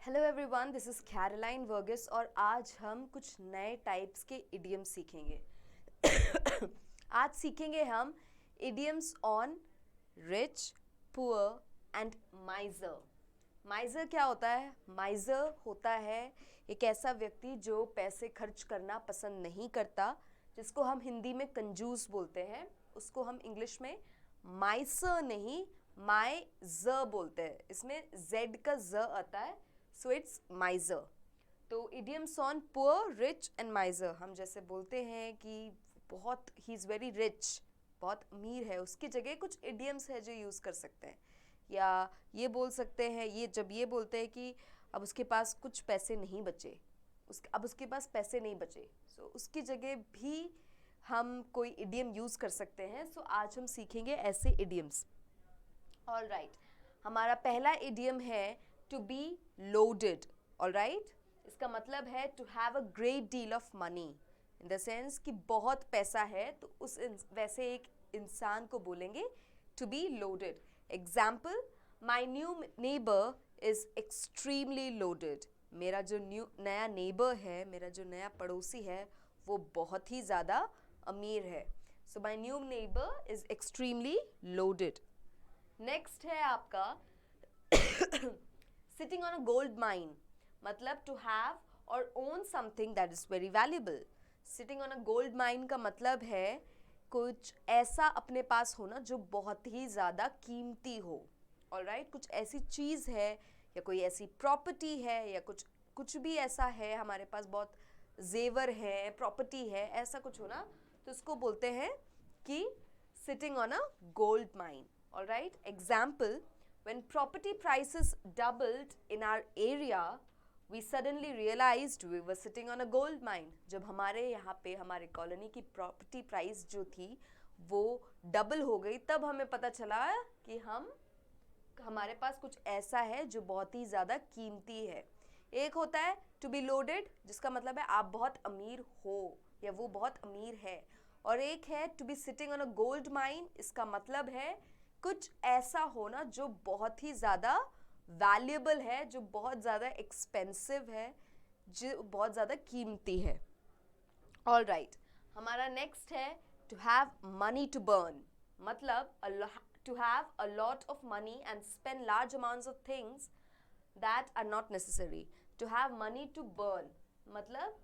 Hello everyone, this is Caroline Varghese और आज हम कुछ नए टाइप्स के इडियम्स सीखेंगे। आज सीखेंगे हम idioms on rich, poor and माइजर। माइजर क्या होता है? माइजर होता है एक ऐसा व्यक्ति जो पैसे खर्च करना पसंद नहीं करता, जिसको हम हिंदी में कंजूस बोलते हैं। उसको हम इंग्लिश में माइसर नहीं माइजर बोलते हैं। इसमें जेड का ज आता है, सो इट्स माइजर। तो idioms on poor, rich and miser, हम जैसे बोलते हैं कि बहुत ही इज़ वेरी रिच, बहुत अमीर है, उसकी जगह कुछ इडियम्स है जो यूज़ कर सकते हैं। या ये बोल सकते हैं, ये जब ये बोलते हैं कि अब उसके पास कुछ पैसे नहीं बचे, अब उसके पास पैसे नहीं बचे, सो उसकी जगह भी हम कोई इडियम यूज़ कर सकते हैं। सो आज हम सीखेंगे ऐसे इडियम्स। ऑल राइट, हमारा पहला इडियम है to be loaded. All right, इसका मतलब है to have a great deal of money, in the sense कि बहुत पैसा है, तो उस वैसे एक इंसान को बोलेंगे to be loaded. Example, my new neighbour is extremely loaded. मेरा जो नया नेबर है, मेरा जो नया पड़ोसी है, वो बहुत ही ज़्यादा अमीर है। So my new neighbour is extremely loaded. Next है आपका sitting on a gold mine, मतलब टू हैव और own something that is very valuable. Sitting on a gold mine का मतलब है कुछ ऐसा अपने पास होना जो बहुत ही ज़्यादा कीमती हो। ऑलराइट, कुछ ऐसी चीज़ है या कोई ऐसी प्रॉपर्टी है या कुछ कुछ भी ऐसा है हमारे पास, बहुत जेवर है, प्रॉपर्टी है, ऐसा कुछ हो ना, तो उसको बोलते हैं कि sitting on a gold mine. Alright, example, when property prices doubled in our area, we suddenly realized we were sitting on a gold mine. जब हमारे यहाँ पे हमारे कॉलोनी की प्रॉपर्टी प्राइस जो थी वो डबल हो गई, तब हमें पता चला कि हमारे पास कुछ ऐसा है जो बहुत ही ज़्यादा कीमती है। एक होता है टू बी लोडेड, जिसका मतलब है आप बहुत अमीर हो या वो बहुत अमीर है, और एक है to be sitting on a gold mine, इसका मतलब है कुछ ऐसा होना जो बहुत ही ज़्यादा वैल्यूएबल है, जो बहुत ज़्यादा एक्सपेंसिव है, जो बहुत ज़्यादा कीमती है। ऑल राइट, हमारा नेक्स्ट है to have money to burn, मतलब to have a lot of money and spend large amounts of things that are not necessary. To have money to burn मतलब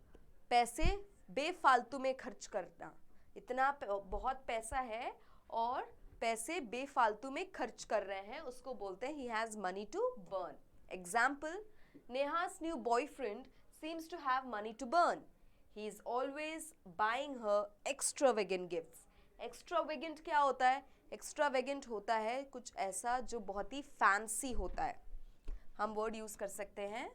पैसे बेफालतू में खर्च करना, इतना बहुत पैसा है और पैसे बेफालतू में खर्च कर रहे हैं, उसको बोलते हैं he has money to burn. Example, Neha's new boyfriend seems to have money to burn. He is always buying her extravagant gifts. Extravagant क्या होता है? Extravagant होता है कुछ ऐसा जो बहुत ही फैंसी होता है। हम वर्ड यूज कर सकते हैं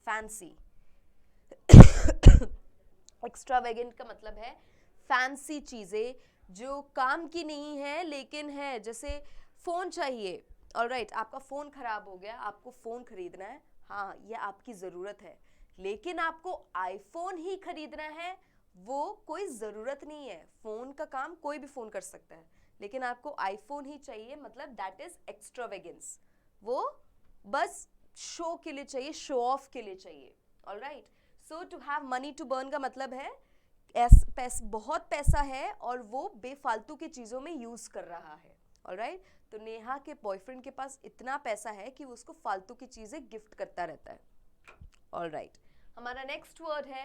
फैंसी। एक्स्ट्रावेगेंट का मतलब है फैंसी चीज़ें जो काम की नहीं है लेकिन है, जैसे फ़ोन चाहिए। ऑलराइट, आपका फ़ोन ख़राब हो गया, आपको फ़ोन ख़रीदना है, हाँ ये आपकी ज़रूरत है, लेकिन आपको आईफोन ही ख़रीदना है, वो कोई ज़रूरत नहीं है। फ़ोन का काम कोई भी फ़ोन कर सकता है, लेकिन आपको आईफोन ही चाहिए, मतलब दैट इज़ एक्स्ट्रावेगेंस। वो बस शो के लिए चाहिए, शो ऑफ के लिए चाहिए। Alright, so to have money to burn का मतलब है बहुत पैसा है और वो बेफालतू की चीज़ों में यूज़ कर रहा है। ऑलराइट, तो नेहा के बॉयफ्रेंड के पास इतना पैसा है कि वो उसको फालतू की चीज़ें गिफ्ट करता रहता है। ऑलराइट, हमारा नेक्स्ट वर्ड है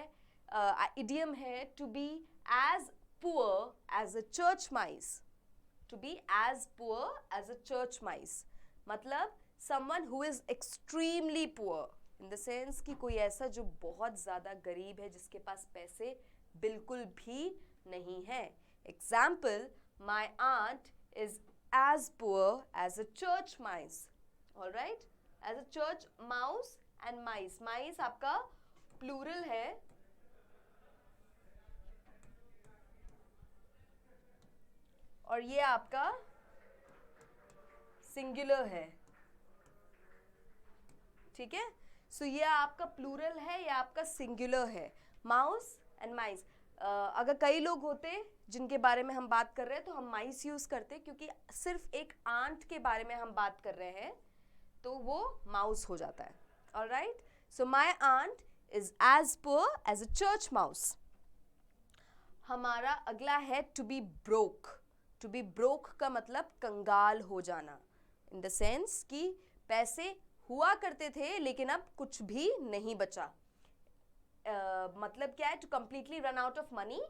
इडियम है to be as poor as a church mice. To be as poor as a church mice मतलब someone who is extremely poor, in the sense कि कोई ऐसा जो बहुत ज़्यादा गरीब है, जिसके पास पैसे बिल्कुल भी नहीं है। Example, my aunt is as poor as a church mice. All right, as a church mouse and mice. Mice आपका प्लूरल है, और ये आपका सिंगुलर है। ठीक है, सो ये आपका प्लूरल है, ये आपका सिंगुलर है, माउस एंड माइस। अगर कई लोग होते जिनके बारे में हम बात कर रहे हैं तो हम माइस यूज करते, क्योंकि सिर्फ एक आंट के बारे में हम बात कर रहे हैं तो वो माउस हो जाता है. Alright, so my aunt is as poor as a church mouse. हमारा अगला है to be broke. To be broke का मतलब कंगाल हो जाना, इन द सेंस कि पैसे हुआ करते थे लेकिन अब कुछ भी नहीं बचा. मतलब क्या है? To completely run out of money.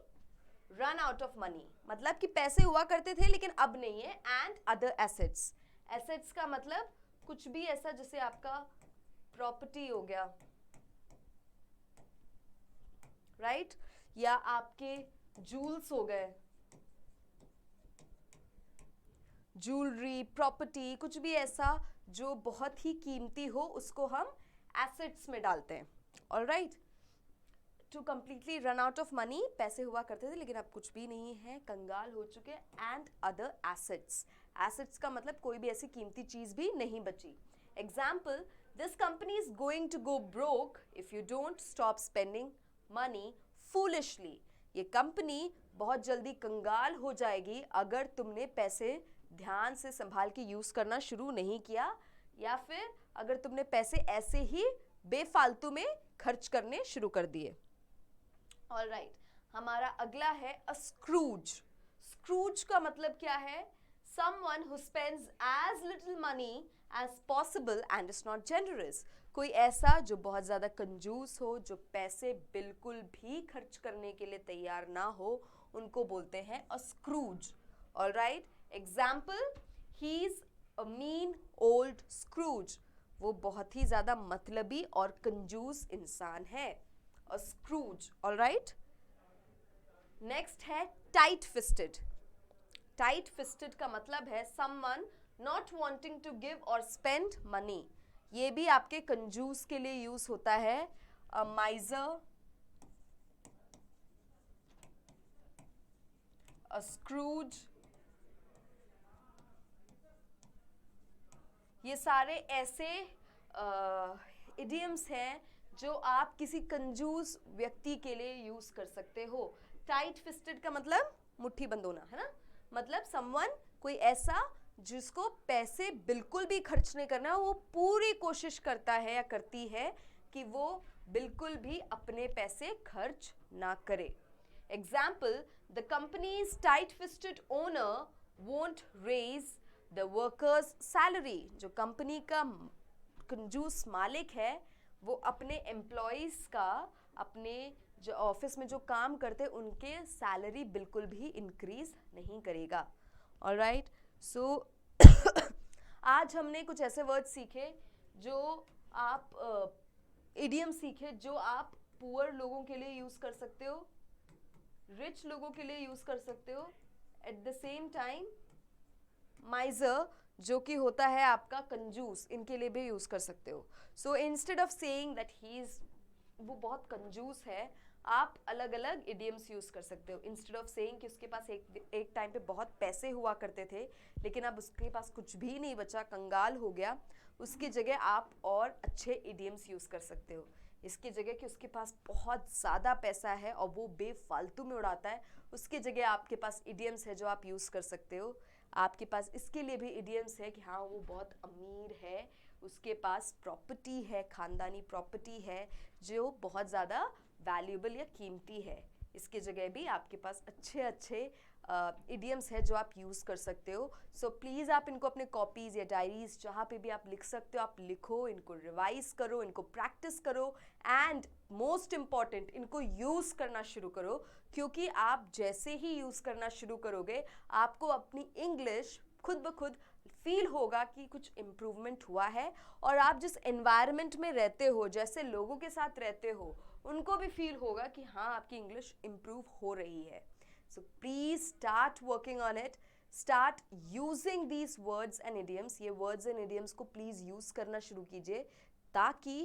Run out of money मतलब कि पैसे हुआ करते थे लेकिन अब नहीं है. And other assets. एसेट्स का मतलब कुछ भी ऐसा जैसे आपका प्रॉपर्टी हो गया, राइट या आपके जूल्स हो गए, ज्वेलरी, प्रॉपर्टी, कुछ भी ऐसा जो बहुत ही कीमती हो उसको हम एसेट्स में डालते हैं. Alright, to completely run out of money, पैसे हुआ करते थे लेकिन अब कुछ भी नहीं है, कंगाल हो चुके. And other assets. एसेट्स का मतलब कोई भी ऐसी कीमती चीज भी नहीं बची. Example, this company is going to go broke if you don't stop spending money foolishly. ये कंपनी बहुत जल्दी कंगाल हो जाएगी अगर तुमने पैसे ध्यान से संभाल के यूज करना शुरू नहीं किया, या फिर अगर तुमने पैसे ऐसे ही बेफालतू में खर्च करने शुरू कर दिए. ऑलराइट, हमारा अगला है अ स्क्रूज. स्क्रूज का मतलब क्या है? someone who spends as little money as possible and is not generous. कोई ऐसा जो बहुत ज़्यादा कंजूस हो, जो पैसे बिल्कुल भी खर्च करने के लिए तैयार ना हो, उनको बोलते हैं a scrooge. Alright, example, he is a mean old scrooge. वो बहुत ही ज़्यादा मतलबी और कंजूस इंसान है. A scrooge. ऑलराइट, नेक्स्ट है टाइट फिस्टेड. टाइट फिस्टेड का मतलब है someone not wanting to give or spend money. ये भी आपके कंजूस के लिए यूज होता है. अ माइजर, अ स्क्रूज, ये सारे ऐसे इडियम्स हैं जो आप किसी कंजूस व्यक्ति के लिए यूज कर सकते हो. टाइट फिस्टेड का मतलब मुट्ठी बंद होना है ना. मतलब समवन, कोई ऐसा जिसको पैसे बिल्कुल भी खर्च नहीं करना, वो पूरी कोशिश करता है या करती है कि वो बिल्कुल भी अपने पैसे खर्च ना करे. Example, the company's tight fisted owner won't raise the workers salary. जो कंपनी का कंजूस मालिक है वो अपने एम्प्लॉयज का, अपने जो ऑफिस में जो काम करते उनके सैलरी बिल्कुल भी इंक्रीज नहीं करेगा. ऑलराइट, सो आज हमने कुछ ऐसे वर्ड सीखे जो आप इडियम सीखे जो आप पुअर लोगों के लिए यूज कर सकते हो, रिच लोगों के लिए यूज कर सकते हो. एट द सेम टाइम माइजर जो कि होता है आपका कंजूस, इनके लिए भी यूज कर सकते हो. So instead of saying that he is, वो बहुत कंजूस है, आप अलग अलग इडियम्स यूज कर सकते हो. इंस्टेड ऑफ सेइंग कि उसके पास एक टाइम पे बहुत पैसे हुआ करते थे लेकिन अब उसके पास कुछ भी नहीं बचा, कंगाल हो गया, उसकी जगह आप और अच्छे इडियम्स यूज कर सकते हो. इसकी जगह कि उसके पास बहुत ज़्यादा पैसा है और वो बेफालतू में उड़ाता है, उसकी जगह आपके पास इडियम्स है जो आप यूज़ कर सकते हो. आपके पास इसके लिए भी इडियम्स है कि हाँ वो बहुत अमीर है, उसके पास प्रॉपर्टी है, खानदानी प्रॉपर्टी है जो बहुत ज़्यादा वैल्यूएबल या कीमती है. इसकी जगह भी आपके पास अच्छे अच्छे इडियम्स है जो आप यूज़ कर सकते हो. सो प्लीज़ आप इनको अपने कॉपीज़ या डायरीज जहाँ पे भी आप लिख सकते हो आप लिखो, इनको रिवाइज करो, इनको प्रैक्टिस करो एंड मोस्ट इम्पॉर्टेंट इनको यूज़ करना शुरू करो, क्योंकि आप जैसे ही यूज़ करना शुरू करोगे आपको अपनी इंग्लिश खुद ब खुद फील होगा कि कुछ इम्प्रूवमेंट हुआ है. और आप जिस एनवायरनमेंट में रहते हो, जैसे लोगों के साथ रहते हो, उनको भी फील होगा कि हाँ आपकी इंग्लिश इम्प्रूव हो रही है. So please start working on it. Start using these words and idioms. ये words and idioms को please use करना शुरू कीजिए ताकि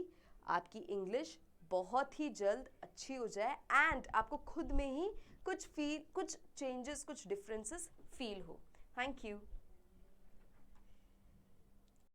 आपकी इंग्लिश बहुत ही जल्द अच्छी हो जाए एंड आपको खुद में ही कुछ changes, कुछ differences feel हो. Thank you.